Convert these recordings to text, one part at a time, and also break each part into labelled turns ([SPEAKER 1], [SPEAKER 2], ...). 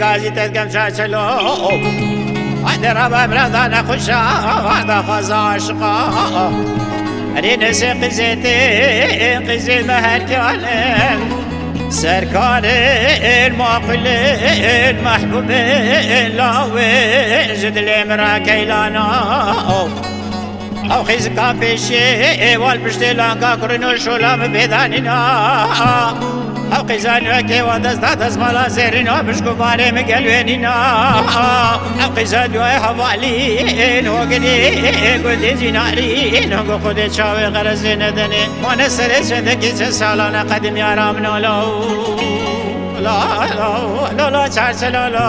[SPEAKER 1] غازي تدقم شاشلو هذا ربا برادانا خشا هذا خزا عشقا نسي قزيتي قزي مهرجان سركان المعقل المحبوب لا وجد الامرا كيلانا او خزكا بشي والبشتلانكا كرنو شولام بيدانينا او قزانوكي ودستاتس مالا سيرينو بشكو باري مقلوينينا او قزانوكي حوالين وقدي قدي زينارين وقو خودي شاوي غرزين دني وانا سري سندكي سسالانا قدم يا رامنو لو لا لا لا لا چارس لا لا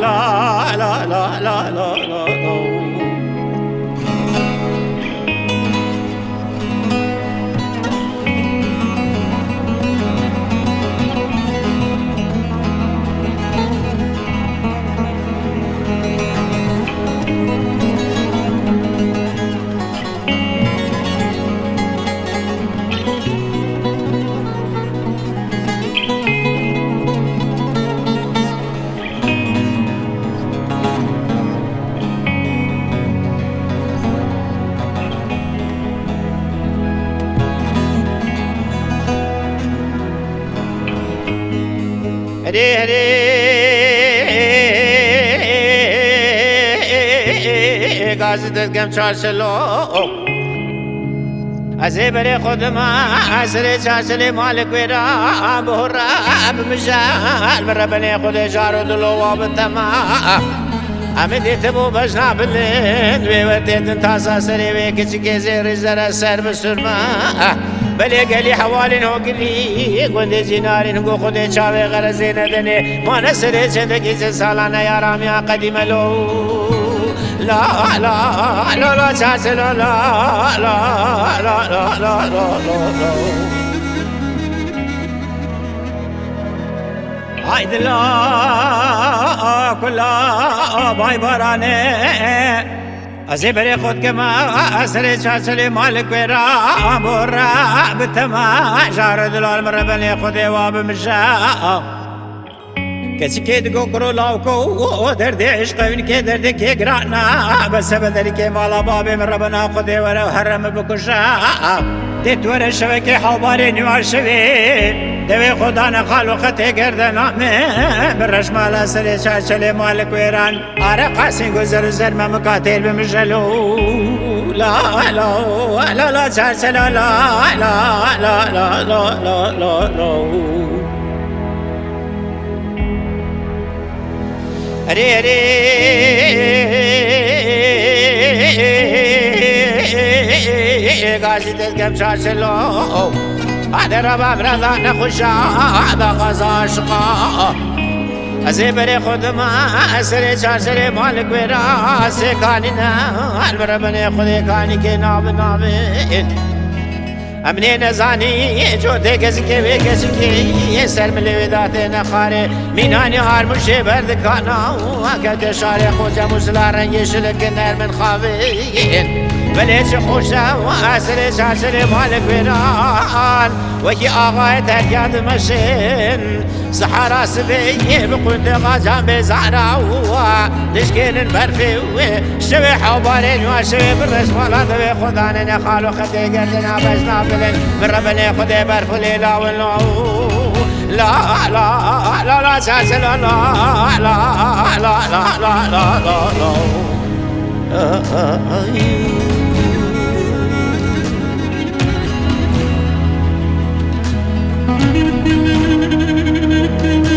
[SPEAKER 1] لا لا لا لا لا لا هدي هدي غازي تدقم شاشلو أزيبري خدما أسري شاشلي مالك ويرا بهرا بمشال بربني خدي جارو دلو وابتما أمدي تبو بجنا بلند ويوتيت تاسا سري ويكي زيري زرا سر بسرما بلي قالي حوالي نوقلي قندي زيناري نقو خدي شاوي غرزين دني ما نسري شندكي سالانا يا رامي قديم لو لا لا لا لا شاش لا لا لا لا لا لا لا هايد لا كلا باي براني أزبري خود كما أسري شاشلي مالك ويرا برا بتما شارد العالم خودي واب مشا كسي كيد قوكرو لاوكو درد عشق من كي درد كي قرانا بس بدري كي مالا بابي من ربنا خودي ورا وحرم بكشا ديت ورا الشبكي حوباري نوار شوي دوي خدانا خالوقتي قردنا برش مالا سري شاشلي مالك ويران عرقاسي قزر زر ما مقاتل بمجلو لا لا لا لا شاشل لا لا لا لا لا لا لا ري ري غازي تدقم شاشلو هذا ربا برادانا خشا هذا غزا عشقا أزيبري خدما أسري شاشري مالك ويرا سيكانينا البربني خدي كاني كي ناب نابين أمني نزاني جو تكسكي وكسكي سر ملويداتي نخاري ميناني هار مشي بردكانا وكد شاري خوجة مسلا رنگي شلك نر من خاوين بليش خوشا واسري شاشري مالك ويران وكي آغاية ترياد مشين سحرا سبي بقند غازان بزعرا دشكين برفي شوي حوبارين وشوي برش مالا دوي خدانين خالو خدي قردنا بجنا بلين من ربني خدي برفلي لا ولو لا لا لا لا شاش لا لا لا لا لا لا لا لا
[SPEAKER 2] Thank you.